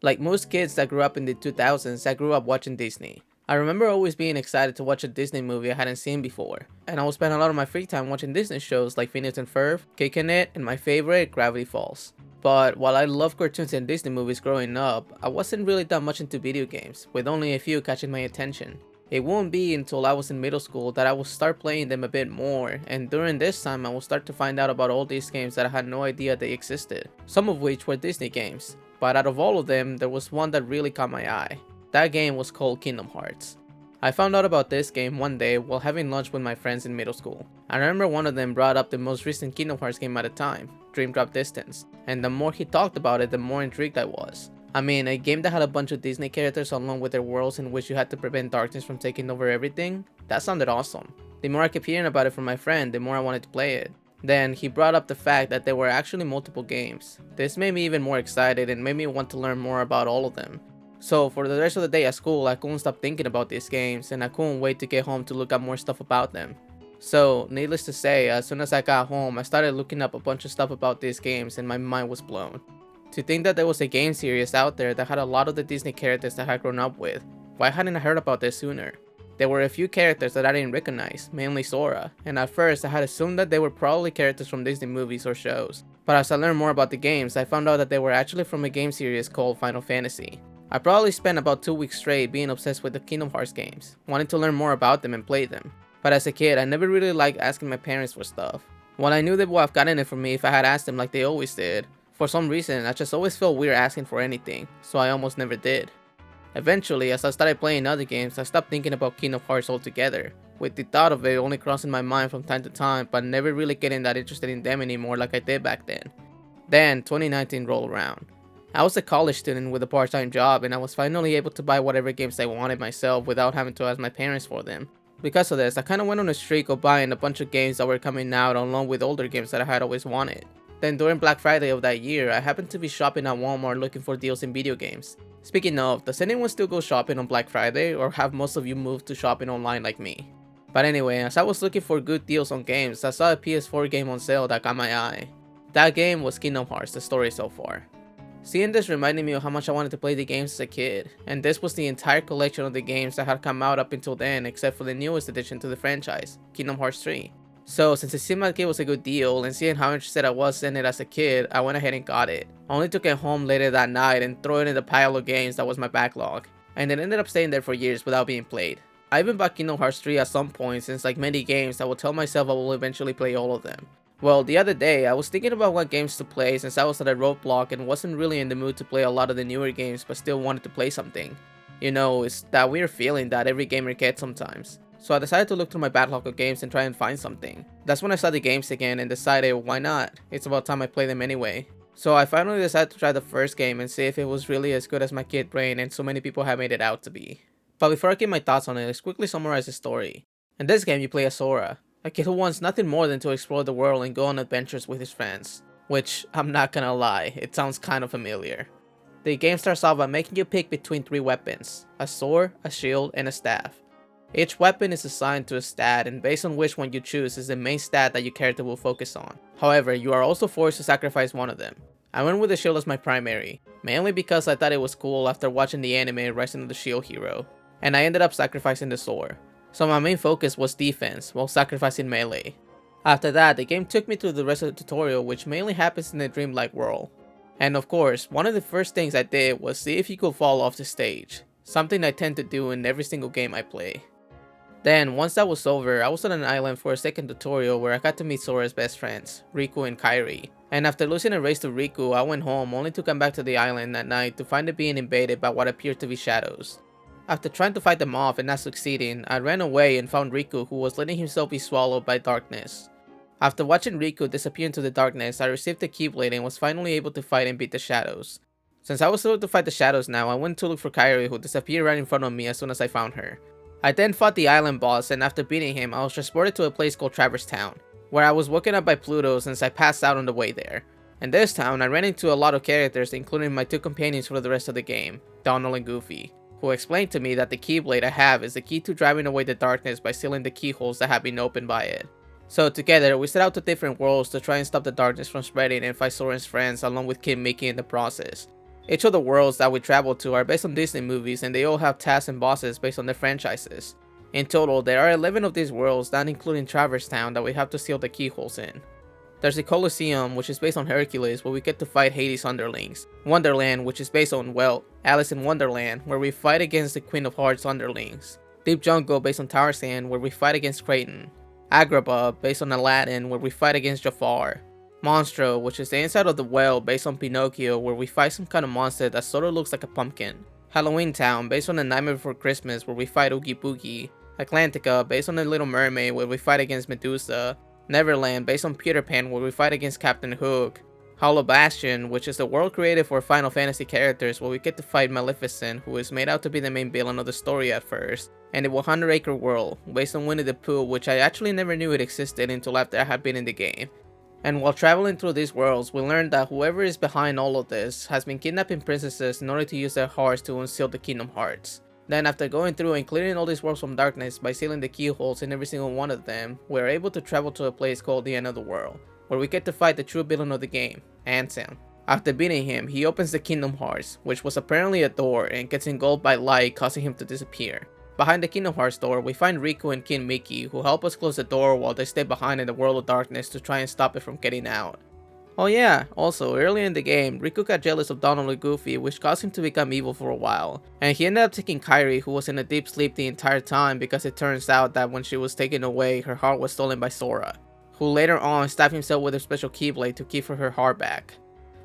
Like most kids that grew up in the 2000s, I grew up watching Disney. I remember always being excited to watch a Disney movie I hadn't seen before, and I would spend a lot of my free time watching Disney shows like Phineas and Ferb, Kickin' It, and my favorite, Gravity Falls. But while I loved cartoons and Disney movies growing up, I wasn't really that much into video games, with only a few catching my attention. It won't be until I was in middle school that I will start playing them a bit more, and during this time I will start to find out about all these games that I had no idea they existed, some of which were Disney games. But out of all of them, there was one that really caught my eye. That game was called Kingdom Hearts. I found out about this game one day while having lunch with my friends in middle school. I remember one of them brought up the most recent Kingdom Hearts game at the time, Dream Drop Distance, and the more he talked about it, the more intrigued I was. I mean, a game that had a bunch of Disney characters along with their worlds in which you had to prevent darkness from taking over everything, that sounded awesome. The more I kept hearing about it from my friend, the more I wanted to play it. Then he brought up the fact that there were actually multiple games. This made me even more excited and made me want to learn more about all of them. So for the rest of the day at school, I couldn't stop thinking about these games and I couldn't wait to get home to look up more stuff about them. So needless to say, as soon as I got home, I started looking up a bunch of stuff about these games and my mind was blown. To think that there was a game series out there that had a lot of the Disney characters that I had grown up with, why hadn't I heard about this sooner? There were a few characters that I didn't recognize, mainly Sora, and at first I had assumed that they were probably characters from Disney movies or shows. But as I learned more about the games, I found out that they were actually from a game series called Final Fantasy. I probably spent about 2 weeks straight being obsessed with the Kingdom Hearts games, wanting to learn more about them and play them. But as a kid, I never really liked asking my parents for stuff. While I knew they would have gotten it for me if I had asked them like they always did, for some reason I just always felt weird asking for anything, so I almost never did. Eventually, as I started playing other games, I stopped thinking about Kingdom Hearts altogether, with the thought of it only crossing my mind from time to time, but never really getting that interested in them anymore like I did back then. Then, 2019 rolled around. I was a college student with a part-time job and I was finally able to buy whatever games I wanted myself without having to ask my parents for them. Because of this, I kinda went on a streak of buying a bunch of games that were coming out along with older games that I had always wanted. Then during Black Friday of that year, I happened to be shopping at Walmart looking for deals in video games. Speaking of, does anyone still go shopping on Black Friday or have most of you moved to shopping online like me? But anyway, as I was looking for good deals on games, I saw a PS4 game on sale that caught my eye. That game was Kingdom Hearts, the story so far. Seeing this reminded me of how much I wanted to play the games as a kid, and this was the entire collection of the games that had come out up until then except for the newest addition to the franchise, Kingdom Hearts 3. So since it seemed like it was a good deal and seeing how interested I was in it as a kid, I went ahead and got it. I only took it home later that night and threw it in the pile of games that was my backlog, and it ended up staying there for years without being played. I even bought Kingdom Hearts 3 at some point since like many games I will tell myself I will eventually play all of them. Well, the other day, I was thinking about what games to play since I was at a roadblock and wasn't really in the mood to play a lot of the newer games but still wanted to play something. You know, it's that weird feeling that every gamer gets sometimes. So I decided to look through my backlog of games and try and find something. That's when I saw the games again and decided, why not? It's about time I play them anyway. So I finally decided to try the first game and see if it was really as good as my kid brain and so many people have made it out to be. But before I give my thoughts on it, let's quickly summarize the story. In this game, you play as Sora, a kid who wants nothing more than to explore the world and go on adventures with his friends. Which, I'm not gonna lie, it sounds kind of familiar. The game starts off by making you pick between 3 weapons, a sword, a shield, and a staff. Each weapon is assigned to a stat and based on which one you choose is the main stat that your character will focus on. However, you are also forced to sacrifice one of them. I went with the shield as my primary, mainly because I thought it was cool after watching the anime Rising of the Shield Hero, and I ended up sacrificing the sword. So my main focus was defense, while sacrificing melee. After that, the game took me through the rest of the tutorial, which mainly happens in the dreamlike world. And of course, one of the first things I did was see if you could fall off the stage, something I tend to do in every single game I play. Then, once that was over, I was on an island for a second tutorial where I got to meet Sora's best friends, Riku and Kairi. And after losing a race to Riku, I went home only to come back to the island at night to find it being invaded by what appeared to be shadows. After trying to fight them off and not succeeding, I ran away and found Riku who was letting himself be swallowed by darkness. After watching Riku disappear into the darkness, I received the Keyblade and was finally able to fight and beat the shadows. Since I was able to fight the shadows now, I went to look for Kairi who disappeared right in front of me as soon as I found her. I then fought the island boss and after beating him, I was transported to a place called Traverse Town, where I was woken up by Pluto since I passed out on the way there. In this town, I ran into a lot of characters including my 2 companions for the rest of the game, Donald and Goofy, who explained to me that the Keyblade I have is the key to driving away the darkness by sealing the keyholes that have been opened by it. So together, we set out to different worlds to try and stop the darkness from spreading and fight Soren's friends along with Kid Mickey in the process. Each of the worlds that we travel to are based on Disney movies, and they all have tasks and bosses based on their franchises. In total, there are 11 of these worlds, not including Traverse Town, that we have to seal the keyholes in. There's the Colosseum, which is based on Hercules, where we get to fight Hades' underlings. Wonderland, which is based on, well, Alice in Wonderland, where we fight against the Queen of Hearts underlings. Deep Jungle, based on Tarzan, where we fight against Kraton. Agrabah, based on Aladdin, where we fight against Jafar. Monstro, which is the inside of the well, based on Pinocchio, where we fight some kind of monster that sort of looks like a pumpkin. Halloween Town, based on The Nightmare Before Christmas, where we fight Oogie Boogie. Atlantica, based on The Little Mermaid, where we fight against Medusa. Neverland, based on Peter Pan, where we fight against Captain Hook. Hollow Bastion, which is the world created for Final Fantasy characters, where we get to fight Maleficent, who is made out to be the main villain of the story at first. And the 100 Acre World, based on Winnie the Pooh, which I actually never knew it existed until after I had been in the game. And while traveling through these worlds, we learned that whoever is behind all of this has been kidnapping princesses in order to use their hearts to unseal the Kingdom Hearts. Then after going through and clearing all these worlds from darkness by sealing the keyholes in every single one of them, we are able to travel to a place called the End of the World, where we get to fight the true villain of the game, Ansem. After beating him, he opens the Kingdom Hearts, which was apparently a door, and gets engulfed by light, causing him to disappear. Behind the Kingdom Hearts door, we find Riku and King Mickey, who help us close the door while they stay behind in the world of darkness to try and stop it from getting out. Oh yeah, also, earlier in the game, Riku got jealous of Donald and Goofy, which caused him to become evil for a while, and he ended up taking Kairi, who was in a deep sleep the entire time, because it turns out that when she was taken away, her heart was stolen by Sora, who later on stabbed himself with a special keyblade to give her heart back.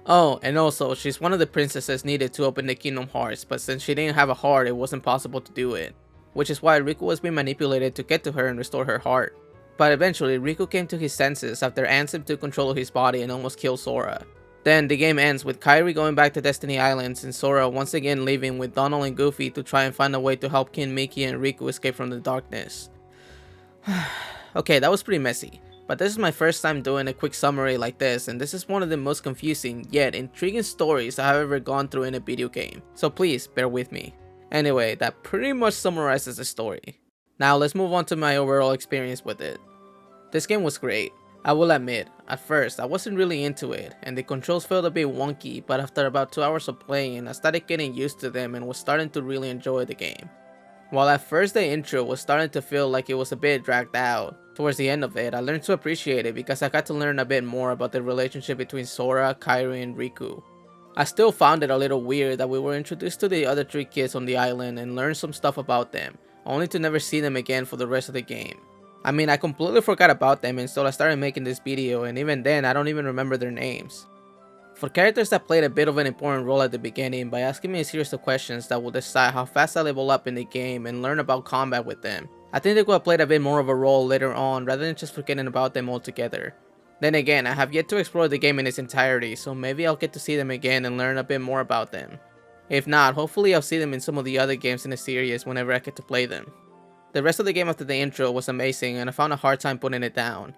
Oh, and also, she's one of the princesses needed to open the Kingdom Hearts, but since she didn't have a heart, it wasn't possible to do it, which is why Riku was being manipulated to get to her and restore her heart. But eventually, Riku came to his senses after Ansem took control of his body and almost killed Sora. Then, the game ends with Kairi going back to Destiny Islands and Sora once again leaving with Donald and Goofy to try and find a way to help King Mickey and Riku escape from the darkness. Okay, that was pretty messy, but this is my first time doing a quick summary like this, and this is one of the most confusing yet intriguing stories I have ever gone through in a video game, so please bear with me. Anyway, that pretty much summarizes the story. Now let's move on to my overall experience with it. This game was great. I will admit, at first I wasn't really into it, and the controls felt a bit wonky, but after about 2 hours of playing, I started getting used to them and was starting to really enjoy the game. While at first the intro was starting to feel like it was a bit dragged out, towards the end of it I learned to appreciate it because I got to learn a bit more about the relationship between Sora, Kairi, and Riku. I still found it a little weird that we were introduced to the other 3 kids on the island and learned some stuff about them, only to never see them again for the rest of the game. I mean, I completely forgot about them until I started making this video, and even then I don't even remember their names. For characters that played a bit of an important role at the beginning by asking me a series of questions that will decide how fast I level up in the game and learn about combat with them, I think they could have played a bit more of a role later on rather than just forgetting about them altogether. Then again, I have yet to explore the game in its entirety, so maybe I'll get to see them again and learn a bit more about them. If not, hopefully I'll see them in some of the other games in the series whenever I get to play them. The rest of the game after the intro was amazing, and I found a hard time putting it down.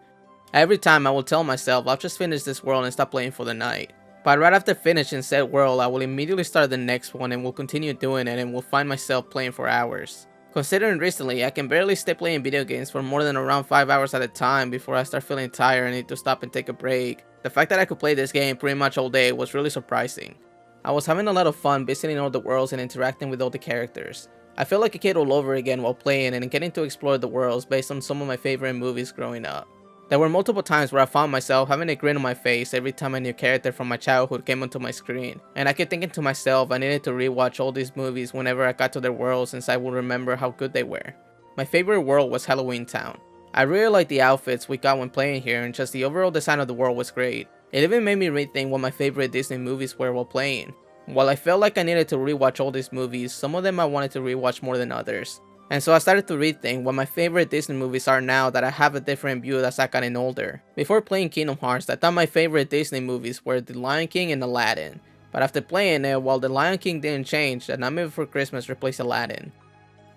Every time I will tell myself I'll just finish this world and stop playing for the night. But right after finishing said world, I will immediately start the next one and will continue doing it and will find myself playing for hours. Considering recently I can barely stay playing video games for more than around 5 hours at a time before I start feeling tired and need to stop and take a break, the fact that I could play this game pretty much all day was really surprising. I was having a lot of fun visiting all the worlds and interacting with all the characters. I felt like a kid all over again while playing and getting to explore the worlds based on some of my favorite movies growing up. There were multiple times where I found myself having a grin on my face every time a new character from my childhood came onto my screen, and I kept thinking to myself I needed to rewatch all these movies whenever I got to their worlds since I would remember how good they were. My favorite world was Halloween Town. I really liked the outfits we got when playing here, and just the overall design of the world was great. It even made me rethink what my favorite Disney movies were while playing. While I felt like I needed to rewatch all these movies, some of them I wanted to rewatch more than others. And so I started to rethink what my favorite Disney movies are now that I have a different view as I gotten older. Before playing Kingdom Hearts, I thought my favorite Disney movies were The Lion King and Aladdin. But after playing it, while The Lion King didn't change, The Nightmare Before Christmas replaced Aladdin.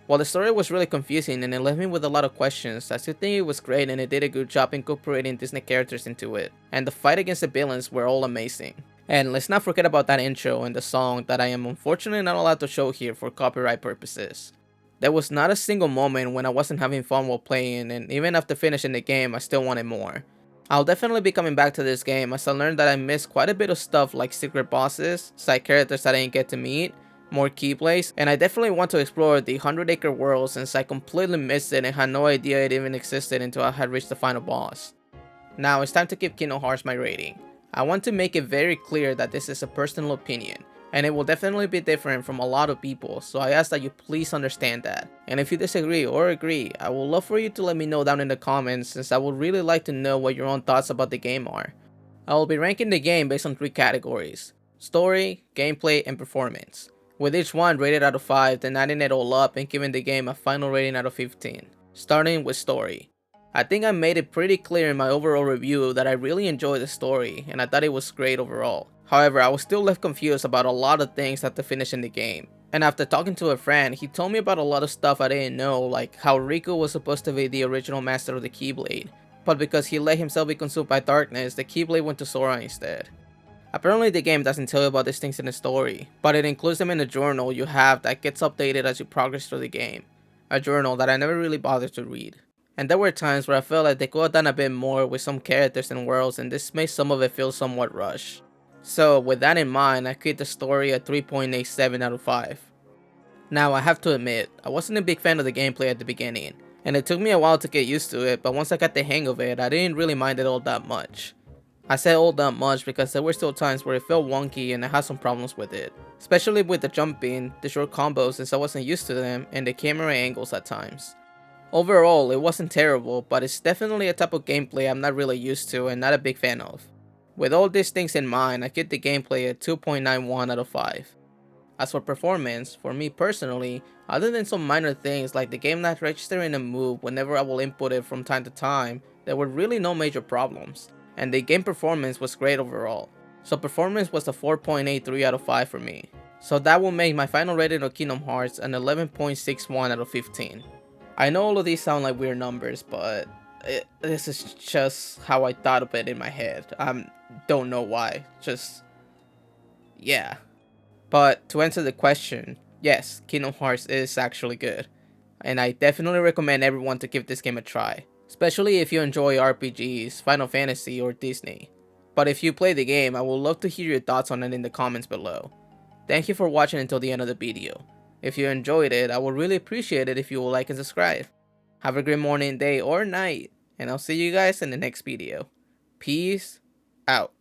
While the story was really confusing and it left me with a lot of questions, I still think it was great and it did a good job incorporating Disney characters into it. And the fight against the villains were all amazing. And let's not forget about that intro and the song that I am unfortunately not allowed to show here for copyright purposes. There was not a single moment when I wasn't having fun while playing, and even after finishing the game I still wanted more. I'll definitely be coming back to this game as I learned that I missed quite a bit of stuff like secret bosses, side characters that I didn't get to meet, more keyplays, and I definitely want to explore the 100-acre world since I completely missed it and had no idea it even existed until I had reached the final boss. Now it's time to give Kingdom Hearts my rating. I want to make it very clear that this is a personal opinion, and it will definitely be different from a lot of people, so I ask that you please understand that. And if you disagree or agree, I would love for you to let me know down in the comments since I would really like to know what your own thoughts about the game are. I will be ranking the game based on 3 categories: story, gameplay, and performance, with each one rated out of 5, then adding it all up and giving the game a final rating out of 15. Starting with story. I think I made it pretty clear in my overall review that I really enjoyed the story and I thought it was great overall. However, I was still left confused about a lot of things after finishing the game. And after talking to a friend, he told me about a lot of stuff I didn't know, like how Riku was supposed to be the original master of the Keyblade, but because he let himself be consumed by darkness, the Keyblade went to Sora instead. Apparently the game doesn't tell you about these things in the story, but it includes them in a journal you have that gets updated as you progress through the game. A journal that I never really bothered to read. And there were times where I felt like they could have done a bit more with some characters and worlds, and this made some of it feel somewhat rushed. So with that in mind, I gave the story a 3.87 out of 5. Now I have to admit, I wasn't a big fan of the gameplay at the beginning, and it took me a while to get used to it, but once I got the hang of it, I didn't really mind it all that much. I said all that much because there were still times where it felt wonky and I had some problems with it, especially with the jumping, the short combos since I wasn't used to them, and the camera angles at times. Overall, it wasn't terrible, but it's definitely a type of gameplay I'm not really used to and not a big fan of. With all these things in mind, I give the gameplay a 2.91 out of 5. As for performance, for me personally, other than some minor things like the game not registering a move whenever I will input it from time to time, there were really no major problems, and the game performance was great overall. So performance was a 4.83 out of 5 for me. So that will make my final rating of Kingdom Hearts an 11.61 out of 15. I know all of these sound like weird numbers, but this is just how I thought of it in my head. I don't know why, just yeah. But to answer the question, yes, Kingdom Hearts is actually good, and I definitely recommend everyone to give this game a try, especially if you enjoy RPGs, Final Fantasy, or Disney. But if you play the game, I would love to hear your thoughts on it in the comments below. Thank you for watching until the end of the video. If you enjoyed it, I would really appreciate it if you will like and subscribe. Have a great morning, day, or night, and I'll see you guys in the next video. Peace out.